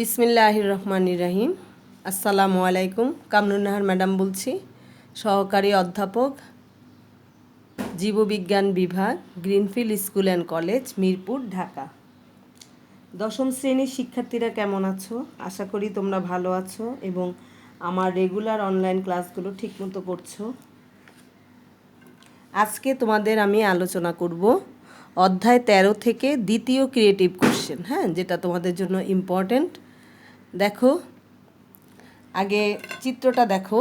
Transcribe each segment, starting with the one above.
বিসমিল্লাহির রহমানির রহিম। আসসালামু আলাইকুম। কামরুন্নাহার ম্যাডাম বলছি, সহকারী অধ্যাপক, জীববিজ্ঞান বিভাগ, greenfield school and college, Mirpur, Dhaka. দশম শ্রেণীর শিক্ষার্থীরা কেমন আছো? আশা করি তোমরা ভালো আছো এবং আমার রেগুলার অনলাইন ক্লাসগুলো ঠিকমতো করছো। আজকে তোমাদের আমি আলোচনা করব অধ্যায় 13 থেকে দ্বিতীয় ক্রিয়েটিভ কোশ্চেন, হ্যাঁ, যেটা তোমাদের জন্য ইম্পর্ট্যান্ট। দেখো, আগে চিত্রটা দেখো,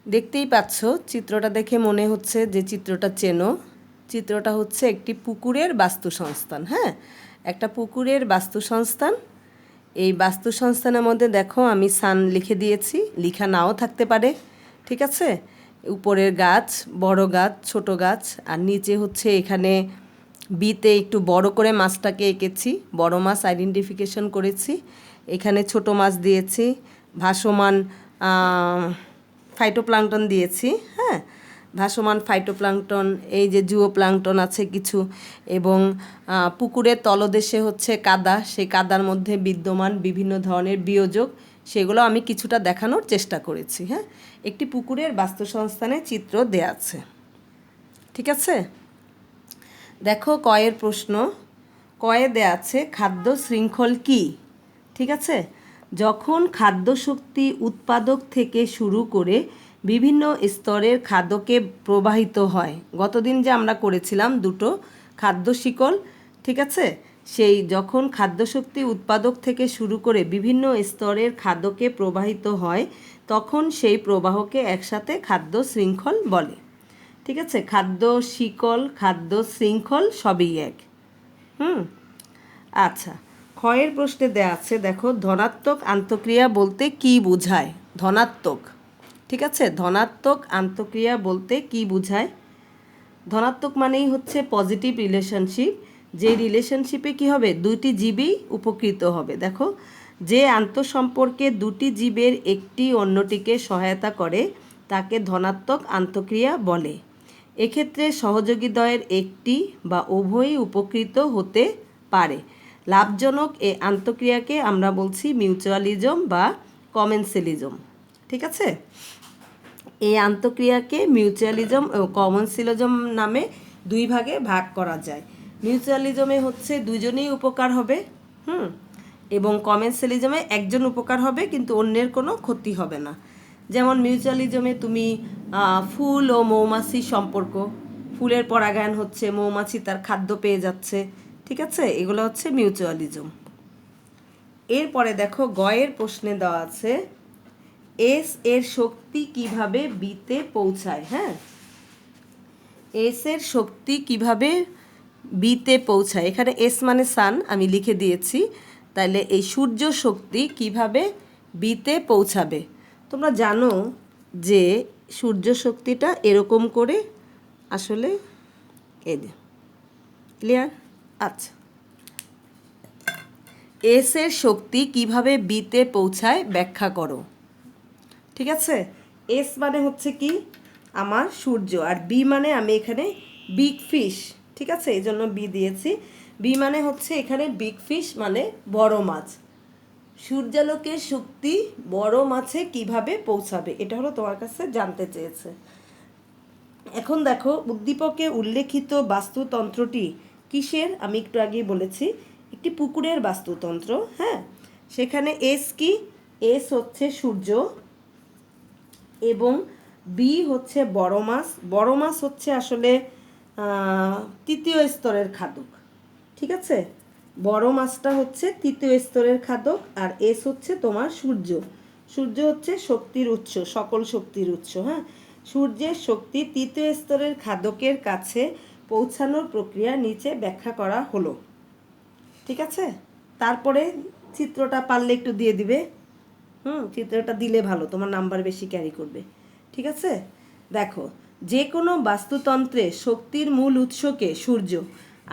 দেখতেই পাচ্ছ। চিত্রটা দেখে মনে হচ্ছে যে চিত্রটা চেনো। চিত্রটা হচ্ছে একটি পুকুরের বাস্তুসংস্থান, হ্যাঁ, একটা পুকুরের বাস্তুসংস্থান। এই বাস্তুসংস্থানের মধ্যে দেখো আমি সান লিখে দিয়েছি, লিখা নাও থাকতে পারে, ঠিক আছে। উপরের গাছ, বড় গাছ, ছোট গাছ, আর নিচে হচ্ছে এখানে বিতে একটু বড় করে মাছটাকে এঁকেছি, বড় মাছ আইডেন্টিফিকেশন করেছি। এখানে ছোট মাছ দিয়েছি, ভাসমান ফাইটোপ্লাঙ্কটন দিয়েছি, হ্যাঁ, ভাসমান ফাইটোপ্লাঙ্কটন, এই যে জুওপ্লাঙ্কটন আছে কিছু, এবং পুকুরের তলদেশে হচ্ছে কাদা, সেই কাদার মধ্যে বিদ্যমান বিভিন্ন ধরনের বিয়োজক, সেগুলো আমি কিছুটা দেখানোর চেষ্টা করেছি, হ্যাঁ। একটি পুকুরের বাস্তুসংস্থানের চিত্র দেয়া আছে, ঠিক আছে। দেখো, কয়ের প্রশ্ন, কয়ে দেয়া আছে খাদ্য শৃঙ্খল কি, ঠিক আছে। যখন খাদ্য শক্তি উৎপাদক থেকে শুরু করে বিভিন্ন স্তরের খাদ্যকে প্রবাহিত হয়, গতদিন যে আমরা করেছিলাম দুটো খাদ্য শিকল, ঠিক আছে, সেই যখন খাদ্যশক্তি উৎপাদক থেকে শুরু করে বিভিন্ন স্তরের খাদ্যকে প্রবাহিত হয়, তখন সেই প্রবাহকে একসাথে খাদ্য শৃঙ্খল বলে, ঠিক আছে। খাদ্য শিকল, খাদ্য শৃঙ্খল সবই এক। আচ্ছা, ক্ষয়ের প্রশ্নে দেয়া আছে, দেখো, ধনাত্মক আন্তঃক্রিয়া বলতে কি বোঝায়? ধনাত্মক, ঠিক আছে, ধনাত্মক আন্তঃক্রিয়া বলতে কি বোঝায়? ধনাত্মক মানেই হচ্ছে পজিটিভ রিলেশনশিপ, যে রিলেশনশিপে কি হবে, দুটি জীবই উপকৃত হবে। দেখো, যে আন্তঃসম্পর্কে দুটি জীবের একটি অন্যটিকে সহায়তা করে তাকে ধনাত্মক আন্তঃক্রিয়া বলে। এক্ষেত্রে সহযোগীদ্বয়ের একটি বা উভয়ই উপকৃত হতে পারে। লাভজনক এই আন্তঃক্রিয়াকে আমরা বলছি মিউচুয়ালিজম বা কমেন্সিয়ালিজম, ঠিক আছে। এই আন্তঃক্রিয়াকে মিউচুয়ালিজম ও কমেন্সিয়ালিজম নামে দুই ভাগে ভাগ করা যায়। মিউচুয়ালিজমে হচ্ছে দুজনেই উপকার হবে, এবং কমেন্সিয়ালিজমে একজন উপকার হবে কিন্তু অন্যের কোনো ক্ষতি হবে না। যেমন মিউচুয়ালিজমে তুমি ফুল ও মৌমাছি সম্পর্ক, ফুলের পরাগায়ন হচ্ছে, মৌমাছি তার খাদ্য পেয়ে যাচ্ছে, ঠিক আছে, এগুলো হচ্ছে মিউচুয়ালিজম। এরপরে দেখো, গয়ের প্রশ্নে দেওয়া আছে এস এর শক্তি কিভাবে বিতে পৌঁছায়, হ্যাঁ, এস এর শক্তি কিভাবে বিতে পৌঁছায়। এখানে এস মানে সান আমি লিখে দিয়েছি, তাহলে এই সূর্য শক্তি কিভাবে বিতে পৌঁছাবে। তোমরা জানো যে সূর্য শক্তিটা এরকম করে আসলে ক্লিয়ার? আচ্ছা, এস এর শক্তি কিভাবে বিতে পৌঁছায় ব্যাখ্যা করো, ঠিক আছে। এস মানে হচ্ছে কি আমার সূর্য, আর বি মানে আমি এখানে বিগ ফিশ, ঠিক আছে, এই জন্য বি দিয়েছি। বি মানে হচ্ছে এখানে বিগ ফিশ মানে বড় মাছ। সূর্যালোকের শক্তি বড় মাছে কিভাবে পৌঁছাবে, এটা হলো তোমার কাছে জানতে চেয়েছে। এখন দেখো, উদ্দীপকে উল্লেখিত বাস্তুতন্ত্রটি কিসের, আমি একটু আগেই বলেছি, একটি পুকুরের বাস্তুতন্ত্র, হ্যাঁ। সেখানে এস কি, এস হচ্ছে সূর্য, এবং বি হচ্ছে বড় মাছ। বড় মাছ হচ্ছে আসলে তৃতীয় স্তরের খাদক, ঠিক আছে। বড় মাছটা হচ্ছে তৃতীয় স্তরের খাদক, আর এস হচ্ছে তোমার সূর্য। সূর্য হচ্ছে শক্তির উৎস, সকল শক্তির উৎস, হ্যাঁ। সূর্যের শক্তি তৃতীয় স্তরের খাদকের কাছে পৌঁছানোর প্রক্রিয়া নিচে ব্যাখ্যা করা হলো, ঠিক আছে। তারপরে চিত্রটা পারলে একটু দিয়ে দিবে, চিত্রটা দিলে ভালো, তোমার নাম্বার বেশি ক্যারি করবে, ঠিক আছে। দেখো, যে কোনো বাস্তুতন্ত্রে শক্তির মূল উৎসকে সূর্য,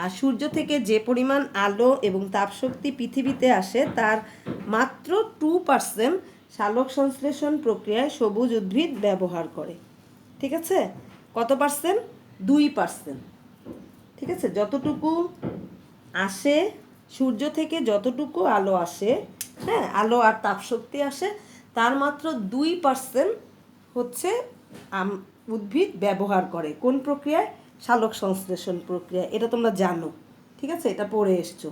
আর সূর্য থেকে যে পরিমাণ আলো এবং তাপশক্তি পৃথিবীতে আসে তার মাত্র 2% সালোক সংশ্লেষণ প্রক্রিয়ায় সবুজ উদ্ভিদ ব্যবহার করে, ঠিক আছে। কত পার্সেন্ট? 2%, ঠিক আছে। যতটুকু আসে সূর্য থেকে, যতটুকু আলো আসে হ্যাঁ, আলো আর তাপশক্তি আসে, তার মাত্র 2% হচ্ছে উদ্ভিদ ব্যবহার করে কোন প্রক্রিয়ায়? সালোক সংশ্লেষণ প্রক্রিয়া। এটা তোমরা জানো, ঠিক আছে, এটা পড়ে এসছো।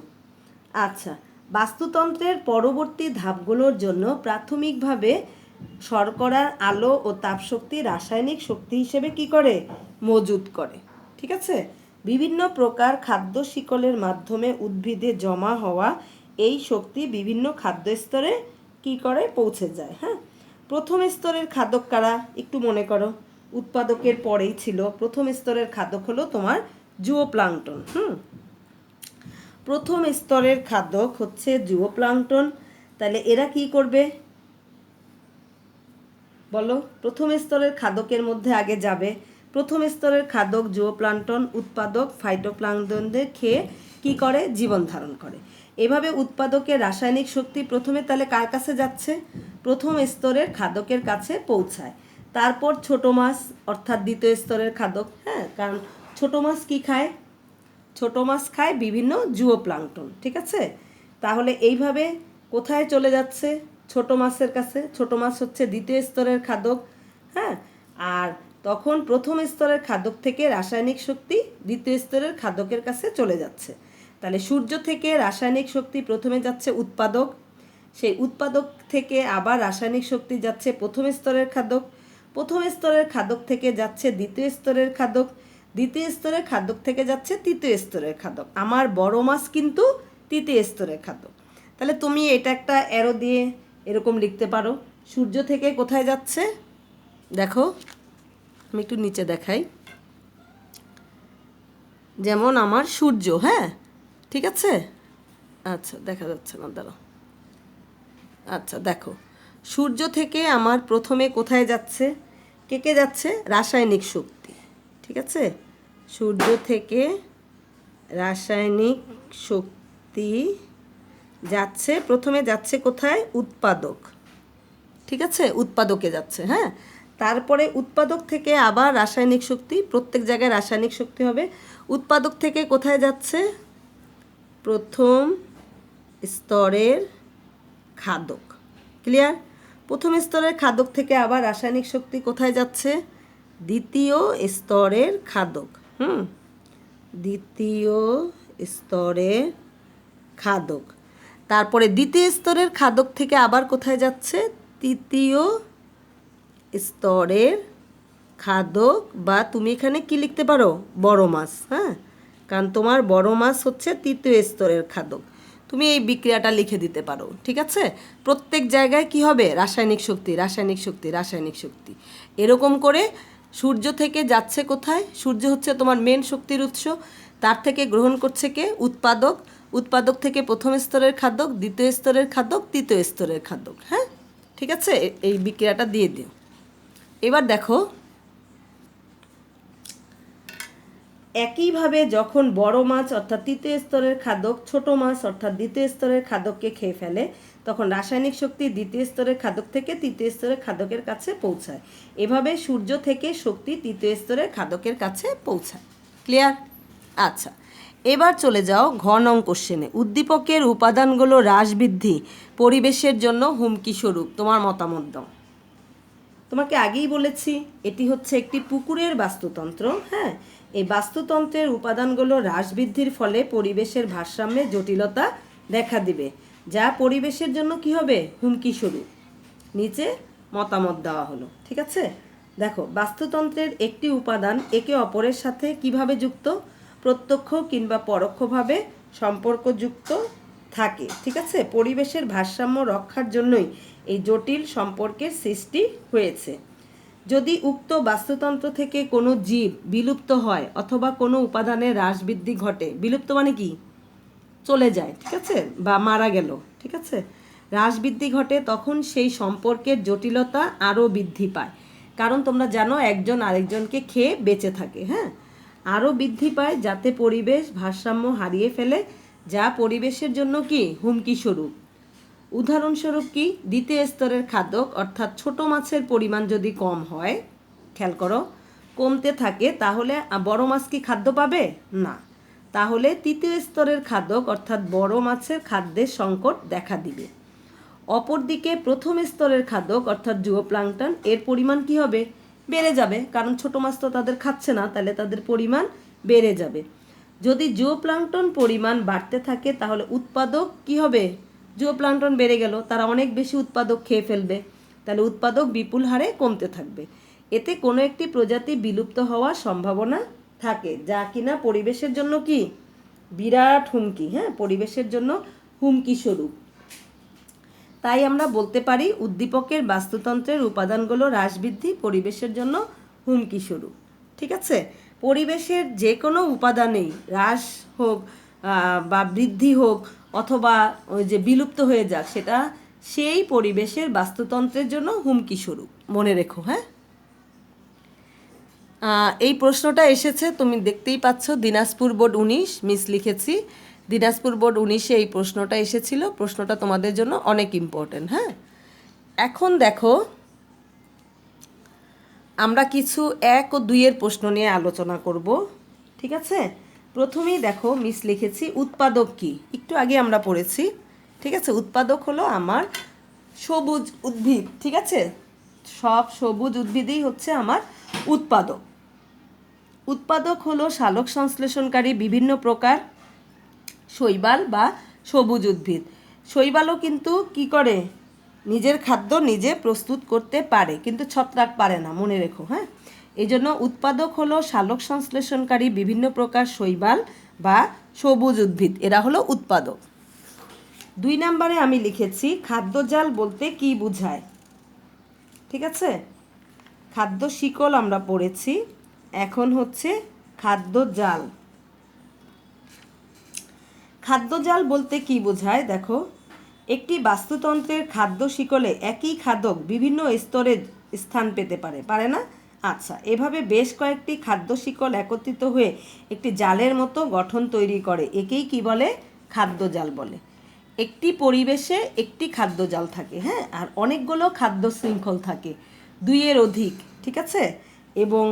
আচ্ছা, বাস্তুতন্ত্রের পরবর্তী ধাপগুলোর জন্য প্রাথমিকভাবে শর্করার আলো ও তাপশক্তি রাসায়নিক শক্তি হিসেবে কি করে? মজুত করে। ঠিক আছে, বিভিন্ন প্রকার খাদ্য শিকলের মাধ্যমে উদ্ভিদে জমা হওয়া এই শক্তি বিভিন্ন খাদ্য স্তরে কি করে? পৌঁছে যায়। হ্যাঁ, প্রথম স্তরের খাদক কারা? একটু মনে করো, উৎপাদকের পরেই ছিল। প্রথম স্তরের খাদক হলো তোমার জুওপ্লাঙ্কটন। প্রথম স্তরের খাদক হচ্ছে জুওপ্লাঙ্কটন। তাহলে এরা কি করবে বলো? প্রথম স্তরের খাদকের মধ্যে আগে যাবে। প্রথম স্তরের খাদক জুওপ্লাঙ্কটন উৎপাদক ফাইটোপ্লাঙ্কটনদের খেয়ে কি করে? জীবন ধারণ করে। এভাবে উৎপাদকের রাসায়নিক শক্তি প্রথমে তাহলে কার কাছে যাচ্ছে? প্রথম স্তরের খাদকের কাছে পৌঁছায়। তারপর ছোট মাছ অর্থাৎ দ্বিতীয় স্তরের খাদক। হ্যাঁ, কারণ ছোট মাছ কি খায়? ছোট মাছ খায় বিভিন্ন জুওপ্লাঙ্কটন। ঠিক আছে, তাহলে এইভাবে কোথায় চলে যাচ্ছে? ছোট মাছের কাছে। ছোট মাছ হচ্ছে দ্বিতীয় স্তরের খাদক। হ্যাঁ, আর তখন প্রথম স্তরের খাদক থেকে রাসায়নিক শক্তি দ্বিতীয় স্তরের খাদকের কাছে চলে যাচ্ছে। তাহলে সূর্য থেকে রাসায়নিক শক্তি প্রথমে যাচ্ছে উৎপাদক, সেই উৎপাদক থেকে আবার রাসায়নিক শক্তি যাচ্ছে প্রথম স্তরের খাদক, প্রথম স্তরের খাদক থেকে যাচ্ছে দ্বিতীয় স্তরের খাদক, দ্বিতীয় স্তরের খাদক থেকে যাচ্ছে তৃতীয় স্তরের খাদক। আমার বড় মাছ কিন্তু তৃতীয় স্তরের খাদক। তাহলে তুমি এটা একটা অ্যারো দিয়ে এরকম লিখতে পারো, সূর্য থেকে কোথায় যাচ্ছে? দেখো, আমি একটু নিচে দেখাই। যেমন আমার সূর্য, হ্যাঁ, ঠিক আছে, আচ্ছা দেখা যাচ্ছে না, দাঁড়াও। আচ্ছা দেখো, সূর্য থেকে আমার প্রথমে কোথায় যাচ্ছে? কে যাচ্ছে? রাসায়নিক শক্তি। ঠিক আছে, সূর্য থেকে রাসায়নিক শক্তি যাচ্ছে, প্রথমে যাচ্ছে কোথায়? উৎপাদক। ঠিক আছে, উৎপাদকে যাচ্ছে। হ্যাঁ, তারপরে উৎপাদক থেকে আবার রাসায়নিক শক্তি, প্রত্যেক জায়গায় রাসায়নিক শক্তি হবে। উৎপাদক থেকে কোথায় যাচ্ছে? প্রথম স্তরের খাদক। ক্লিয়ার? প্রথম স্তরের খাদক থেকে আবার রাসায়নিক শক্তি কোথায় যাচ্ছে? দ্বিতীয় স্তরের খাদক। দ্বিতীয় স্তরের খাদক। তারপরে দ্বিতীয় স্তরের খাদক থেকে আবার কোথায় যাচ্ছে? তৃতীয় স্তরের খাদক, বা তুমি এখানে কি লিখতে পারো? বড় মাছ। হ্যাঁ, কারণ তোমার বড় মাছ হচ্ছে তৃতীয় স্তরের খাদক। তুমি এই বিক্রিয়াটা লিখে দিতে পারো। ঠিক আছে, প্রত্যেক জায়গায় কি হবে? রাসায়নিক শক্তি, রাসায়নিক শক্তি, রাসায়নিক শক্তি। এরকম করে সূর্য থেকে যাচ্ছে কোথায়? সূর্য হচ্ছে তোমার মেন শক্তির উৎস, তার থেকে গ্রহণ করছে কে? উৎপাদক। উৎপাদক থেকে প্রথম স্তরের খাদক, দ্বিতীয় স্তরের খাদক, তৃতীয় স্তরের খাদক। হ্যাঁ, ঠিক আছে, এই বিক্রিয়াটা দিয়ে দিও। এবার দেখো, একইভাবে যখন বড় মাছ অর্থাৎ তৃতীয় স্তরের খাদক ছোট মাছ অর্থাৎ দ্বিতীয় স্তরের খাদককে খেয়ে ফেলে, তখন রাসায়নিক শক্তি দ্বিতীয় স্তরের খাদক থেকে তৃতীয় স্তরের খাদকের কাছে পৌঁছায়। এভাবে সূর্য থেকে শক্তি তৃতীয় স্তরের খাদকের কাছে পৌঁছায়। ক্লিয়ার? আচ্ছা, এবার চলে যাও ঘ নং কোশ্চেনে। উদ্দীপকের উপাদানগুলো হ্রাস বৃদ্ধি পরিবেশের জন্য হুমকি স্বরূপ তোমার মতামত দাও। তোমাকে আগেই বলেছি এটি হচ্ছে একটি পুকুরের বাস্তুতন্ত্র। হ্যাঁ, এই বাস্তুতন্ত্রের উপাদানগুলো হ্রাস বৃদ্ধির ফলে পরিবেশের ভারসাম্যে জটিলতা দেখা দিবে, যা পরিবেশের জন্য কি হবে? হুমকি স্বরূপ। নিচে মতামত দেওয়া হলো। ঠিক আছে, দেখো, বাস্তুতন্ত্রের একটি উপাদান একে অপরের সাথে কিভাবে যুক্ত? প্রত্যক্ষ কিংবা পরোক্ষভাবে সম্পর্কযুক্ত থাকে। ঠিক আছে, পরিবেশের ভারসাম্য রক্ষার জন্যই এই জটিল সম্পর্কের সৃষ্টি হয়েছে। যদি উক্ত বাস্তুতন্ত্র থেকে কোনো জীব বিলুপ্ত হয় অথবা কোনো উপাদানের হ্রাস বৃদ্ধি ঘটে, বিলুপ্ত মানে কি? চলে যায়, ঠিক আছে, বা মারা গেল, ঠিক আছে, হ্রাস বৃদ্ধি ঘটে, তখন সেই সম্পর্কের জটিলতা আরও বৃদ্ধি পায়। কারণ তোমরা জানো একজন আরেকজনকে খেয়ে বেঁচে থাকে। হ্যাঁ, আরও বৃদ্ধি পায় যাতে পরিবেশ ভারসাম্য হারিয়ে ফেলে, যা পরিবেশের জন্য কি? হুমকি স্বরূপ। উদাহরণস্বরূপ কি? দ্বিতীয় স্তরের খাদক অর্থাৎ ছোট মাছের পরিমাণ যদি কম হয়, খেয়াল করো, কমতে থাকে, তাহলে বড় মাছ কি খাদ্য পাবে? না। তাহলে তৃতীয় স্তরের খাদক অর্থাৎ বড় মাছের খাদ্যের সংকট দেখা দিবে। অপরদিকে প্রথম স্তরের খাদক অর্থাৎ জুওপ্লাঙ্কটন এর পরিমাণ কি হবে? বেড়ে যাবে, কারণ ছোট মাছ তো তাদের খাচ্ছে না, তাহলে তাদের পরিমাণ বেড়ে যাবে। যদি জুওপ্লাঙ্কটন পরিমাণ বাড়তে থাকে তাহলে উৎপাদক কি হবে? জুওপ্লাঙ্কটন বেড়ে গেল, তারা অনেক বেশি উৎপাদক খেয়ে ফেলবে, তাহলে উৎপাদক বিপুল হারে কমতে থাকবে। এতে কোনো একটি প্রজাতি বিলুপ্ত হওয়ার সম্ভাবনা থাকে, যা কিনা পরিবেশের জন্য কি বিরাট হুমকি, হ্যাঁ, পরিবেশের জন্য হুমকি স্বরূপ। তাই আমরা বলতে পারি উদ্দীপকের বাস্তুতন্ত্রের উপাদানগুলো হ্রাস বৃদ্ধি পরিবেশের জন্য হুমকি স্বরূপ। ঠিক আছে, পরিবেশের যে কোনো উপাদানেই হ্রাস হোক বা বৃদ্ধি হোক অথবা ওই যে বিলুপ্ত হয়ে যাক, সেটা সেই পরিবেশের বাস্তুতন্ত্রের জন্য হুমকি স্বরূপ, মনে রেখো। হ্যাঁ, এই প্রশ্নটা এসেছে, তুমি দেখতেই পাচ্ছ, দিনাজপুর বোর্ড 19 মিস লিখেছি। দিনাজপুর বোর্ড 19-এ এই প্রশ্নটা এসেছিল। প্রশ্নটা তোমাদের জন্য অনেক ইম্পর্টেন্ট। হ্যাঁ, এখন দেখো আমরা কিছু 1 ও 2-এর প্রশ্ন নিয়ে আলোচনা করব। ঠিক আছে, প্রথমেই দেখো মিস লিখেছি উৎপাদক কি, একটু আগে আমরা পড়েছি। ঠিক আছে, উৎপাদক হলো আমার সবুজ উদ্ভিদ। ঠিক আছে, সব সবুজ উদ্ভিদই হচ্ছে আমার উৎপাদক। উৎপাদক হলো সালোক সংশ্লেষণকারী বিভিন্ন প্রকার শৈবাল বা সবুজ উদ্ভিদ। শৈবালও কিন্তু কি করে? নিজের খাদ্য নিজে প্রস্তুত করতে পারে, কিন্তু ছত্রাক পারে না, মনে রেখো। হ্যাঁ, এই জন্য উৎপাদক হলো সালোক সংশ্লেষণকারী বিভিন্ন প্রকার শৈবাল বা সবুজ উদ্ভিদ, এরা হলো উৎপাদক। 2 নম্বরে আমি লিখেছি খাদ্যজাল বলতে কি বোঝায়। ঠিক আছে, খাদ্য শিকল আমরা পড়েছি, এখন হচ্ছে খাদ্যজাল। খাদ্যজাল বলতে কি বোঝায়? দেখো, একটি বাস্তুতন্ত্রের খাদ্য শিকলে একই খাদক বিভিন্ন স্তরে স্থান পেতে পারে, পারে না? আচ্ছা, এভাবে বেশ কয়েকটি খাদ্য শিকল একত্রিত হয়ে একটি জালের মতো গঠন তৈরি করে, একেই কি বলে? খাদ্যজাল বলে। একটি পরিবেশে একটি খাদ্যজাল থাকে, হ্যাঁ, আর অনেকগুলো খাদ্য শৃঙ্খল থাকে, 2-এর অধিক। ঠিক আছে, এবং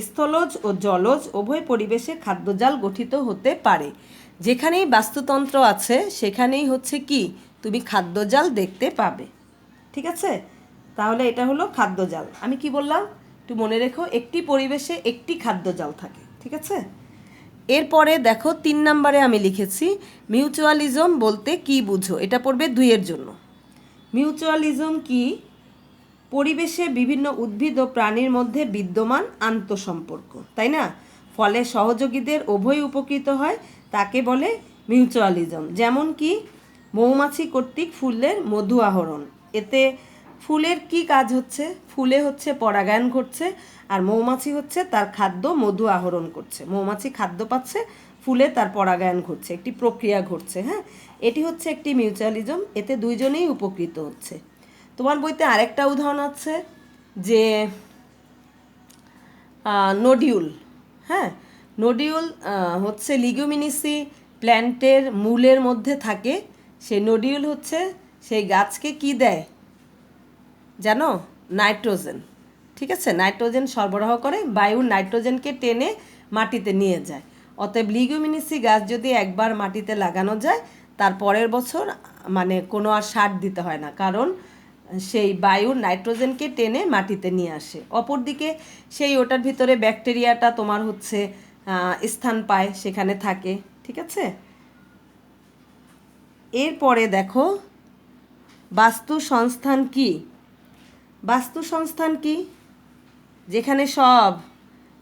স্থলজ ও জলজ উভয় পরিবেশে খাদ্যজাল গঠিত হতে পারে। যেখানেই বাস্তুতন্ত্র আছে সেখানেই হচ্ছে কি তুমি খাদ্যজাল দেখতে পাবে। ঠিক আছে, তাহলে এটা হলো খাদ্যজাল। আমি কি বললাম একটু মনে রেখো, একটি পরিবেশে একটি খাদ্যজাল থাকে। ঠিক আছে, এরপরে দেখো 3 নম্বরে আমি লিখেছি মিউচুয়ালিজম বলতে কি বুঝো। এটা পড়বে 2-এর জন্য। মিউচুয়ালিজম কি? পরিবেশে বিভিন্ন উদ্ভিদ ও প্রাণীর মধ্যে বিদ্যমান আন্তঃসম্পর্ক, তাই না? ফলে সহযোগীদের উভয় উপকৃত হয়, তাকে বলে মিউচুয়ালিজম। যেমন কি মৌমাছি কর্তৃক ফুলের মধু আহরণ, এতে ফুলের কি কাজ হচ্ছে? ফুলে হচ্ছে পরাগায়ন ঘটছে, আর মৌমাছি হচ্ছে তার খাদ্য মধু আহরণ করছে। মৌমাছি খাদ্য পাচ্ছে, ফুলে তার পরাগায়ন ঘটছে, একটি প্রক্রিয়া ঘটছে। হ্যাঁ, এটি হচ্ছে একটি মিউচুয়ালিজম, এতে দুইজনেই উপকৃত হচ্ছে। তোমার বইতে আরেকটা উদাহরণ আছে যে নোডিউল। হ্যাঁ, নোডিউল হচ্ছে লিগুমিনিসি প্ল্যান্টের মূলের মধ্যে থাকে। সেই নোডিউল হচ্ছে সেই গাছকে কি দেয় জানো? নাইট্রোজেন। ঠিক আছে, নাইট্রোজেন সরবরাহ করে, বায়ুর নাইট্রোজেনকে টেনে মাটিতে নিয়ে যায়। অতএব লিগুমিনিসি গাছ যদি একবার মাটিতে লাগানো যায়, তার পরের বছর মানে কোনো আর সার দিতে হয় না, কারণ সেই বায়ুর নাইট্রোজেনকে টেনে মাটিতে নিয়ে আসে। অপরদিকে সেই ওটার ভিতরে ব্যাকটেরিয়াটা তোমার হচ্ছে স্থান পায়, সেখানে থাকে। ঠিক আছে, এরপরে দেখো বাস্তু সংস্থান কি? বাস্তু সংস্থান কি? যেখানে সব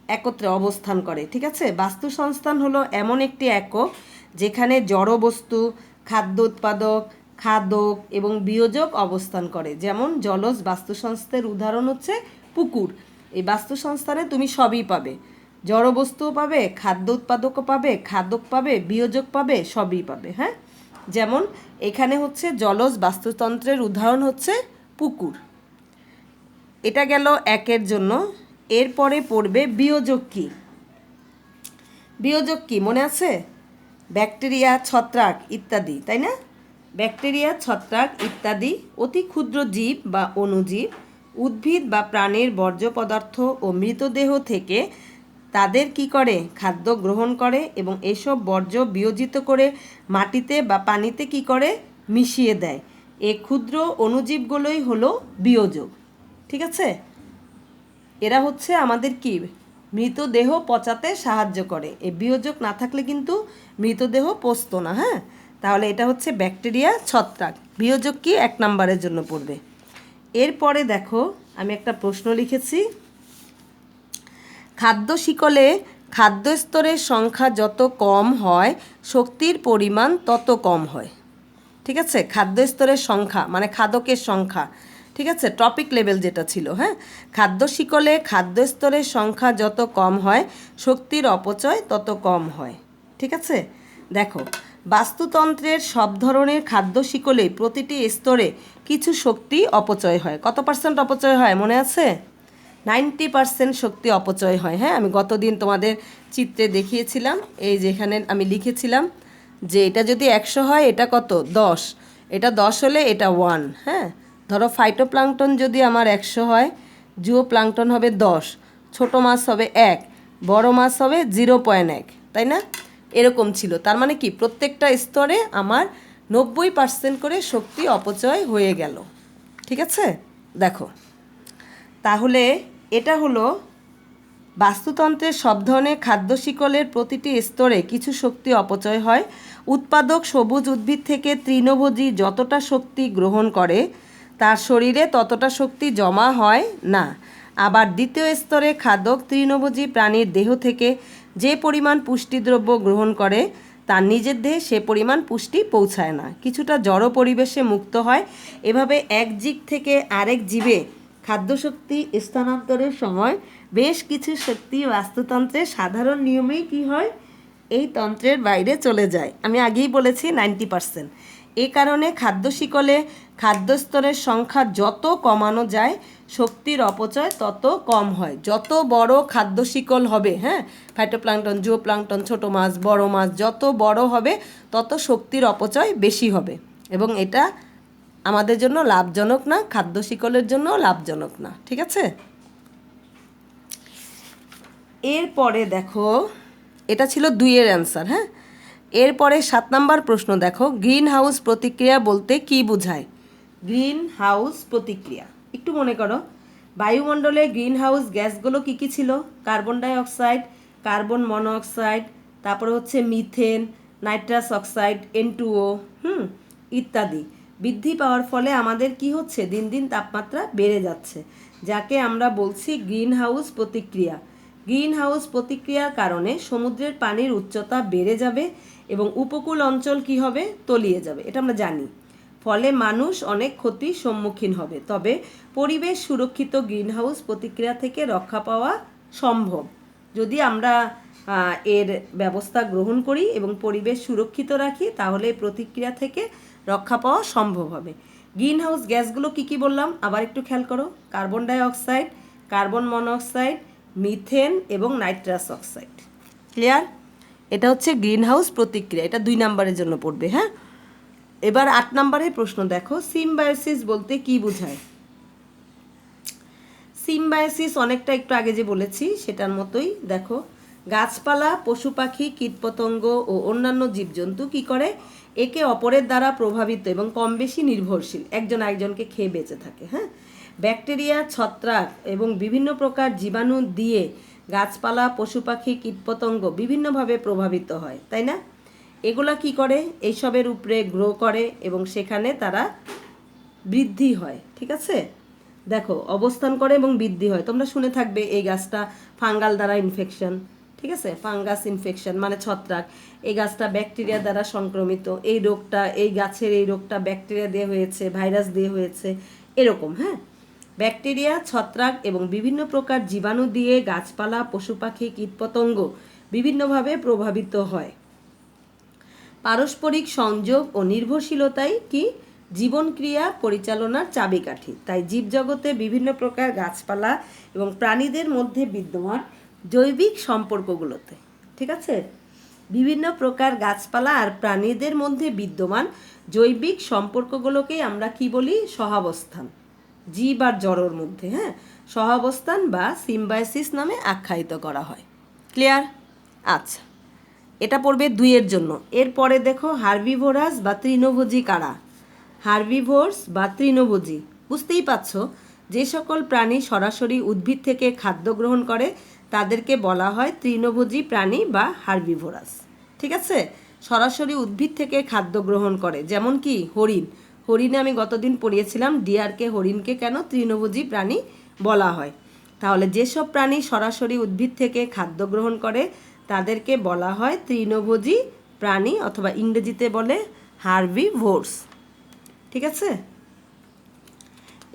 একত্রে অবস্থান করে। ঠিক আছে, বাস্তু সংস্থান হলো এমন একটি একক যেখানে জড়বস্তু, খাদ্য উৎপাদক, খাদক এবং বিয়োজক অবস্থান করে। যেমন জলজ বাস্তুসংস্থার উদাহরণ হচ্ছে পুকুর। এই বাস্তুসংস্থানে তুমি সবই পাবে, জড়বস্তুও পাবে, খাদ্য উৎপাদকও পাবে, খাদক পাবে, বিয়োজক পাবে, সবই পাবে। হ্যাঁ, যেমন এখানে হচ্ছে জলজ বাস্তুতন্ত্রের উদাহরণ হচ্ছে পুকুর। এটা গেল 1-এর জন্য। এরপরে পড়বে বিয়োজক কি। বিয়োজক কি মনে আছে? ব্যাকটেরিয়া, ছত্রাক ইত্যাদি, তাই না? ব্যাকটেরিয়া, ছত্রাক ইত্যাদি অতি ক্ষুদ্র জীব বা অণুজীব উদ্ভিদ বা প্রাণীর বর্জ্য পদার্থ ও মৃতদেহ থেকে তাদের কি করে? খাদ্য গ্রহণ করে এবং এসব বর্জ্য বিয়োজিত করে মাটিতে বা পানিতে কি করে? মিশিয়ে দেয়। এই ক্ষুদ্র অণুজীবগুলোই হলো বিয়োজক। ঠিক আছে, এরা হচ্ছে আমাদের কি মৃতদেহ পচাতে সাহায্য করে। এই বিয়োজক না থাকলে কিন্তু মৃতদেহ পচতো না। হ্যাঁ, তাহলে এটা হচ্ছে ব্যাকটেরিয়া, ছত্রাক। বিয়োজক কি 1 নম্বরের জন্য পড়বে। এরপরে দেখো আমি একটা প্রশ্ন লিখেছি, খাদ্য শিকলে খাদ্য স্তরের সংখ্যা যত কম হয় শক্তির পরিমাণ তত কম হয়। ঠিক আছে, খাদ্য স্তরের সংখ্যা মানে খাদকের সংখ্যা। ঠিক আছে, টপিক লেভেল যেটা ছিল। হ্যাঁ, খাদ্য শিকলে খাদ্য স্তরের সংখ্যা যত কম হয় শক্তির অপচয় তত কম হয়। ঠিক আছে, দেখো বাস্তুতন্ত্রের সব ধরনের খাদ্য শিকলে প্রতিটি স্তরে কিছু শক্তি অপচয় হয়। কত পার্সেন্ট অপচয় হয় মনে আছে? 90% শক্তি অপচয় হয়। হ্যাঁ, আমি গতদিন তোমাদের চিত্রে দেখিয়েছিলাম। এই যেখানে আমি লিখেছিলাম যে এটা যদি 100 হয় এটা কত 10, এটা 10 হলে এটা 1। হ্যাঁ, ধরো ফাইটোপ্লাঙ্কটন যদি আমার 100 হয়, জুও প্লাঙ্কটন হবে 10, ছোট মাছ হবে 1, বড় মাছ হবে 0.1, তাই না? এরকম ছিল। তার মানে কি প্রত্যেকটা স্তরে আমার 90% করে শক্তি অপচয় হয়ে গেল। ঠিক আছে, দেখো তাহলে এটা হলো বাস্তুতন্ত্রের সব ধরনের খাদ্য শিকলের প্রতিটি স্তরে কিছু শক্তি অপচয় হয়। উৎপাদক সবুজ উদ্ভিদ থেকে তৃণভোজী যতটা শক্তি গ্রহণ করে তার শরীরে ততটা শক্তি জমা হয় না। আবার দ্বিতীয় স্তরে খাদক তৃণভোজী প্রাণীর দেহ থেকে যে পরিমাণ পুষ্টিদ্রব্য গ্রহণ করে তার নিজের দেহে সে পরিমাণ পুষ্টি পৌঁছায় না, কিছুটা জড় পরিবেশে মুক্ত হয়। এভাবে এক জীব থেকে আরেক জীবে খাদ্যশক্তি স্থানান্তরের সময় বেশ কিছু শক্তি বাস্তুতন্ত্রের সাধারণ নিয়মেই কী হয়, এই তন্ত্রের বাইরে চলে যায়। আমি আগেই বলেছি 90%। এই কারণে খাদ্য শিকলে খাদ্যস্তরের সংখ্যা যত কমানো যায় শক্তির অপচয় তত কম হয়। যত বড় খাদ্য শিকল হবে, হ্যাঁ, ফাইটোপ্লাঙ্কটন, জুওপ্লাঙ্কটন, ছোট মাছ, বড় মাছ যত বড় হবে তত শক্তির অপচয় বেশি হবে, এবং এটা আমাদের জন্য লাভজনক না, খাদ্য শিকলের জন্য লাভজনক না। ঠিক আছে, এরপরে দেখো এটা ছিল 2-এর অ্যান্সার। হ্যাঁ, এরপরে 7 নম্বর প্রশ্ন দেখো, গ্রিন হাউস প্রতিক্রিয়া বলতে কি বোঝায়? গ্রিন হাউস প্রতিক্রিয়া একটু মনে করো, বায়ুমণ্ডলে গ্রিন হাউস গ্যাসগুলো কী কী ছিল? Carbon die oxide, carbon monoxide, তারপরে হচ্ছে মিথেন, নাইট্রাস অক্সাইড, N2O, ইত্যাদি। বৃদ্ধি পাওয়ার ফলে আমাদের কি হচ্ছে, দিন দিন তাপমাত্রা বেড়ে যাচ্ছে, যাকে আমরা বলছি গ্রিন হাউস প্রতিক্রিয়া। গ্রিন হাউস প্রতিক্রিয়ার কারণে সমুদ্রের পানির উচ্চতা বেড়ে যাবে এবং উপকূল অঞ্চল কি হবে, তলিয়ে যাবে, এটা আমরা জানি। ফলে মানুষ অনেক ক্ষতির সম্মুখীন হবে। তবে পরিবেশ সুরক্ষিত গ্রিন হাউস প্রতিক্রিয়া থেকে রক্ষা পাওয়া সম্ভব যদি আমরা এর ব্যবস্থা গ্রহণ করি এবং পরিবেশ সুরক্ষিত রাখি, তাহলে এই প্রতিক্রিয়া থেকে রক্ষা পাওয়া সম্ভব হবে। গ্রিন হাউস গ্যাসগুলো কী কী বললাম আবার একটু খেয়াল করো, carbon die oxide, carbon monoxide, methane এবং নাইট্রাস অক্সাইড। ক্লিয়ার? এটা হচ্ছে গ্রিন হাউস প্রতিক্রিয়া, এটা 2 নম্বরের জন্য পড়বে। হ্যাঁ, এবার 8 নম্বরের প্রশ্ন দেখো, সিম্বায়োসিস বলতে কি বোঝায়? সিম্বায়োসিস অনেকটা একটু আগে যে বলেছি সেটার মতোই। দেখো, গাছপালা, পশু পাখি, কীটপতঙ্গ ও অন্যান্য জীবজন্তু কি করে, একে অপরের দ্বারা প্রভাবিত এবং কম বেশি নির্ভরশীল, একজন আরেকজনকে খেয়ে বেঁচে থাকে। হ্যাঁ, ব্যাকটেরিয়া, ছত্রাক এবং বিভিন্ন প্রকার জীবাণু দিয়ে গাছপালা, পশু পাখি, কীটপতঙ্গ বিভিন্নভাবে প্রভাবিত হয়, তাই না? এগুলা কি করে, এইসবের উপরে গ্রো করে এবং সেখানে তারা বৃদ্ধি হয়। ঠিক আছে, দেখো অবস্থান করে এবং বৃদ্ধি হয়। তোমরা শুনে থাকবে এই গাছটা ফাঙ্গাল দ্বারা ইনফেকশন। ঠিক আছে, ফাঙ্গাস ইনফেকশন মানে ছত্রাক। এই গাছটা ব্যাকটেরিয়া দ্বারা সংক্রমিত, এই রোগটা, এই গাছের এই রোগটা ব্যাকটেরিয়া দিয়ে হয়েছে, ভাইরাস দিয়ে হয়েছে, এরকম। হ্যাঁ, ব্যাকটেরিয়া, ছত্রাক এবং বিভিন্ন প্রকার জীবাণু দিয়ে গাছপালা, পশু পাখি, কীটপতঙ্গ বিভিন্নভাবে প্রভাবিত হয়। পারস্পরিক সংযোগ ও নির্ভরশীলতাই কি জীবনক্রিয়া পরিচালনার চাবিকাঠি। তাই জীবজগতে বিভিন্ন প্রকার গাছপালা এবং প্রাণীদের মধ্যে বিদ্যমান জৈবিক সম্পর্কগুলোতে, ঠিক আছে, বিভিন্ন প্রকার গাছপালা আর প্রাণীদের মধ্যে বিদ্যমান জৈবিক সম্পর্কগুলোকেই আমরা কি বলি, সহাবস্থান। জীব আর জড়র মধ্যে, হ্যাঁ, সহাবস্থান বা সিম্বায়োসিস নামে আখ্যায়িত করা হয়। ক্লিয়ার? আচ্ছা, এটা পড়বে 2-এর জন্য। এরপরে দেখো, হার্বিভোরাস বা তৃণভোজী কারা? হার্বিভোরস বা তৃণভোজী। বুঝতেই পারছো, যে সকল প্রাণী সরাসরি উদ্ভিদ থেকে খাদ্য গ্রহণ করে তাদেরকে বলা হয় তৃণভোজী প্রাণী বা হার্বিভোরাস। ঠিক আছে, সরাসরি উদ্ভিদ থেকে খাদ্য গ্রহণ করে, যেমন কি হরিণ। হরিণে আমি গতদিন পড়িয়েছিলাম ডিয়ারকে, হরিণকে কেন তৃণভোজী প্রাণী বলা হয়। তাহলে যেসব প্রাণী সরাসরি উদ্ভিদ থেকে খাদ্য গ্রহণ করে তাদেরকে বলা হয় তৃণভোজী প্রাণী, অথবা ইংরেজিতে বলে হার্বিভোরস। ঠিক আছে,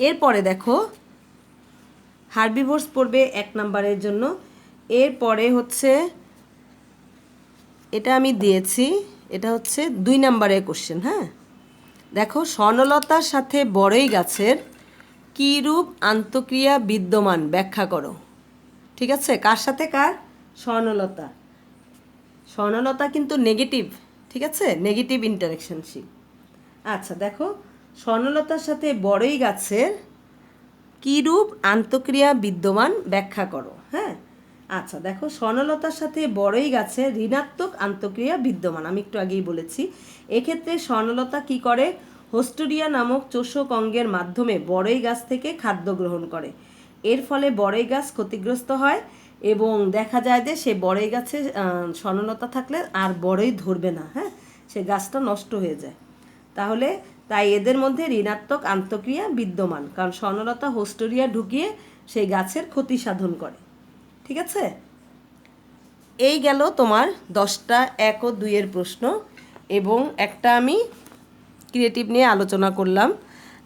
এরপরে দেখো হার্বিভোরস পড়বে 1 নম্বরের জন্য। এরপরে হচ্ছে এটা আমি দিয়েছি, এটা হচ্ছে 2 নম্বরের কোশ্চেন। হ্যাঁ, দেখো স্বর্ণলতার সাথে বড়ই গাছের কী রূপ আন্তঃক্রিয়া বিদ্যমান ব্যাখ্যা করো। ঠিক আছে, কার সাথে কার? স্বর্ণলতা। স্বর্ণলতা কিন্তু নেগেটিভ, ঠিক আছে, নেগেটিভ ইন্টারেকশনশিপ। আচ্ছা দেখো, স্বর্ণলতার সাথে বড়ই গাছের কীরূপ আন্তঃক্রিয়া বিদ্যমান ব্যাখ্যা করো। হ্যাঁ, আচ্ছা দেখো, স্বর্ণলতার সাথে বড়ই গাছের ঋণাত্মক আন্তঃক্রিয়া বিদ্যমান, আমি একটু আগেই বলেছি। এক্ষেত্রে স্বর্ণলতা কি করে? হোস্টোরিয়া নামক চোষক অঙ্গের মাধ্যমে বড়ই গাছ থেকে খাদ্য গ্রহণ করে। এর ফলে বড়ই গাছ ক্ষতিগ্রস্ত হয় এবং দেখা যায় যে সে বড়ই গাছে স্বর্ণলতা থাকলে আর বড়ই ধরবে না। হ্যাঁ, সে গাছটা নষ্ট হয়ে যায়। তাহলে তাই এদের মধ্যে ঋণাত্মক আন্তঃক্রিয়া বিদ্যমান, কারণ স্বর্ণলতা হোস্টোরিয়া ঢুকিয়ে সেই গাছের ক্ষতি সাধন করে। ঠিক আছে, এই গেল তোমার 10টা 1 ও 2 এর প্রশ্ন, এবং একটা আমি ক্রিয়েটিভ নিয়ে আলোচনা করলাম।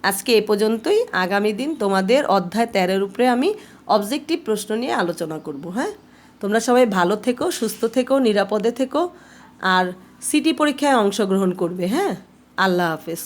আজকে এ পর্যন্তই। আগামী দিন তোমাদের অধ্যায় 13-এর উপরে আমি অবজেক্টিভ প্রশ্ন নিয়ে আলোচনা করব। হ্যাঁ, তোমরা সবাই ভালো থেকো, সুস্থ থেকো, নিরাপদে থেকো, আর সিটি পরীক্ষায় অংশগ্রহণ করবে। হ্যাঁ, আল্লাহ হাফেজ।